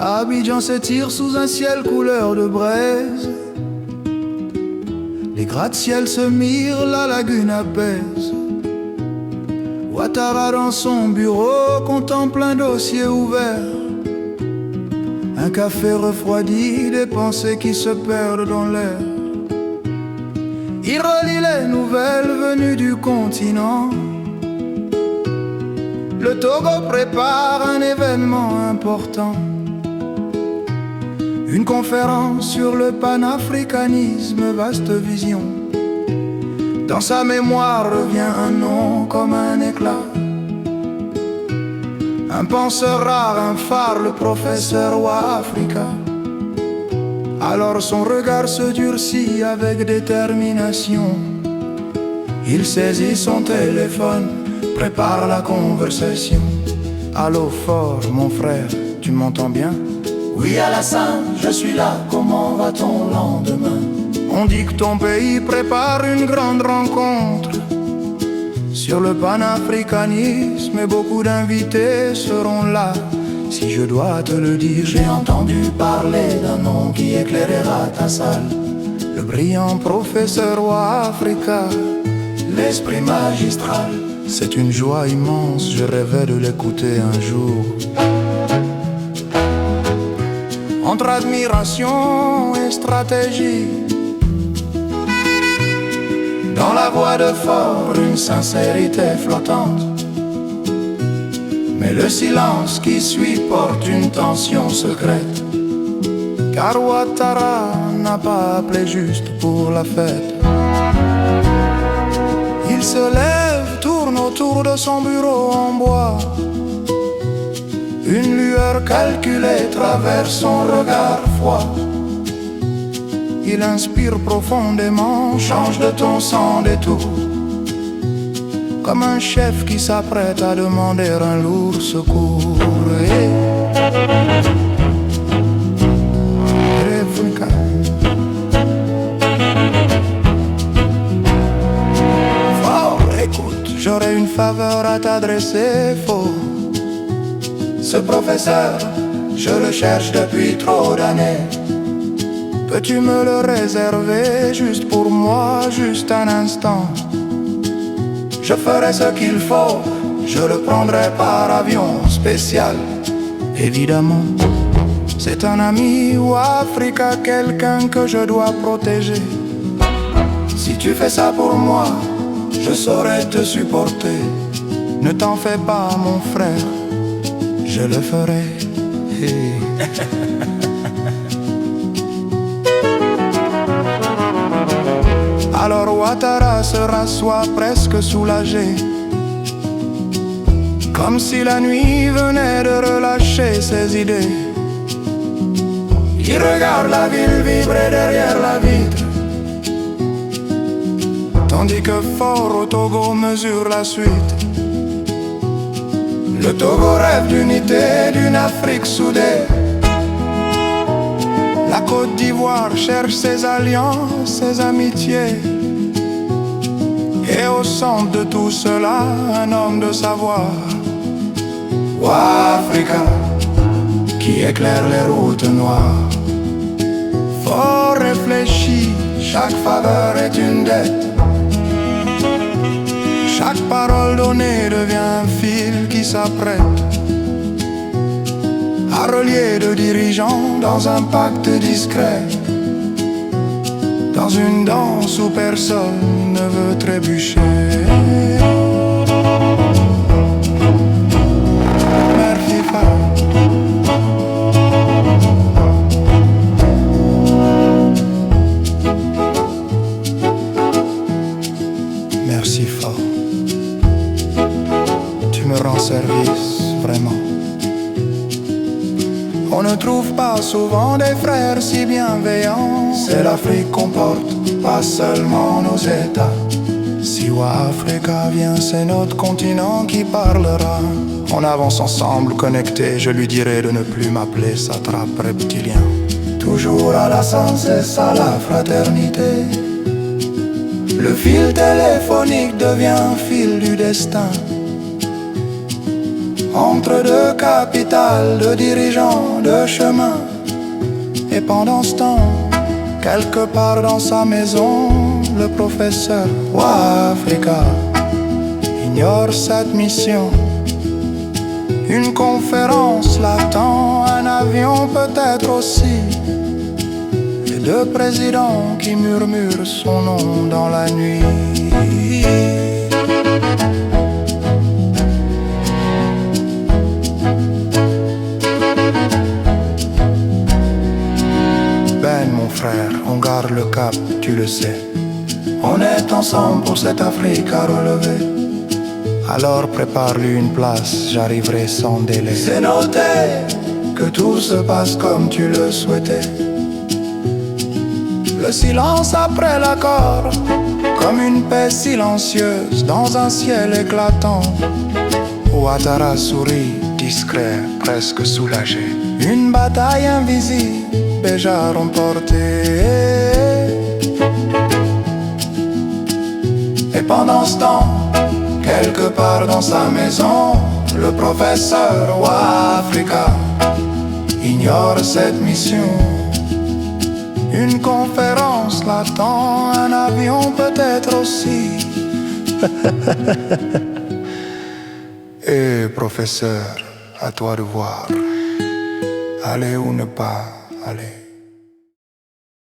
Abidjan s'étire sous un ciel couleur de braise. Les gratte-ciels se mirent, la lagune apaise. Ouattara dans son bureau contemple un dossier ouvert. Un café refroidi, des pensées qui se perdent dans l'air. Il relit les nouvelles venues du continent. Le Togo prépare un événement important. Une conférence sur le panafricanisme, vaste vision. Dans sa mémoire revient un nom comme un éclat. Un penseur rare, un phare, le professeur Ouafrika. Alors son regard se durcit avec détermination. Il saisit son téléphone, prépare la conversation. Allô fort, mon frère, tu m'entends bien? Oui Alassane, je suis là, comment va ton lendemain? On dit que ton pays prépare une grande rencontre sur le panafricanisme et beaucoup d'invités seront là. Si je dois te le dire, j'ai entendu parler d'un nom qui éclairera ta salle. Le brillant professeur Ouafrika, l'esprit magistral. C'est une joie immense, je rêvais de l'écouter un jour. Entre admiration et stratégie, dans la voix de fort, une sincérité flottante. Mais le silence qui suit porte une tension secrète. Car Ouattara n'a pas appelé juste pour la fête. Il se lève, tourne autour de son bureau en bois. Une lueur calculée traverse son regard froid. Il inspire profondément, change de ton sans détour. Comme un chef qui s'apprête à demander un lourd secours. Fort, écoute, j'aurais une faveur à t'adresser, faux. Ce professeur, je le cherche depuis trop d'années. Peux-tu me le réserver juste pour moi, juste un instant? Je ferai ce qu'il faut, je le prendrai par avion spécial. Évidemment, c'est un ami ou Africa, quelqu'un que je dois protéger. Si tu fais ça pour moi, je saurai te supporter. Ne t'en fais pas, mon frère, je le ferai. Hey. Alors Ouattara se rassoit presque soulagé, comme si la nuit venait de relâcher ses idées. Il regarde la ville vibrer derrière la vitre, tandis que fort au Togo mesure la suite. Le Togo rêve d'unité, d'une Afrique soudée. La Côte d'Ivoire cherche ses alliances, ses amitiés. Et au centre de tout cela, un homme de savoir, Ouafrika, qui éclaire les routes noires. Fort réfléchi, chaque faveur est une dette. Chaque parole donnée devient un fil qui s'apprête à relier deux dirigeants dans un pacte discret, dans une danse où personne ne veut trébucher. Merci fort. Merci fort. Tu me rends service, vraiment. On ne trouve pas souvent des frères si bienveillants. C'est l'Afrique qu'on porte, pas seulement nos États. Si Ouafrika vient, c'est notre continent qui parlera. On avance ensemble, connectés, je lui dirai de ne plus m'appeler satrape reptilien. Toujours à la sens, c'est ça la fraternité. Le fil téléphonique devient un fil du destin. entre deux capitales, de dirigeants, de chemins. Et pendant ce temps, quelque part dans sa maison, le professeur Ouafrika ignore cette mission. Une conférence l'attend, un avion peut-être aussi, et deux présidents qui murmurent son nom dans la nuit. Ben mon frère, on garde le cap, tu le sais. On est ensemble pour cette Afrique à relever. Alors prépare-lui une place, j'arriverai sans délai. C'est noté que tout se passe comme tu le souhaitais. Le silence après l'accord, comme une paix silencieuse dans un ciel éclatant. Ouattara sourit, discret, presque soulagé. Une bataille invisible, déjà remportée. Et pendant ce temps, quelque part dans sa maison, le professeur Ouafrika ignore cette mission. Une conférence l'attend, un avion peut-être aussi. Et professeur, à toi de voir, aller ou ne pas aller.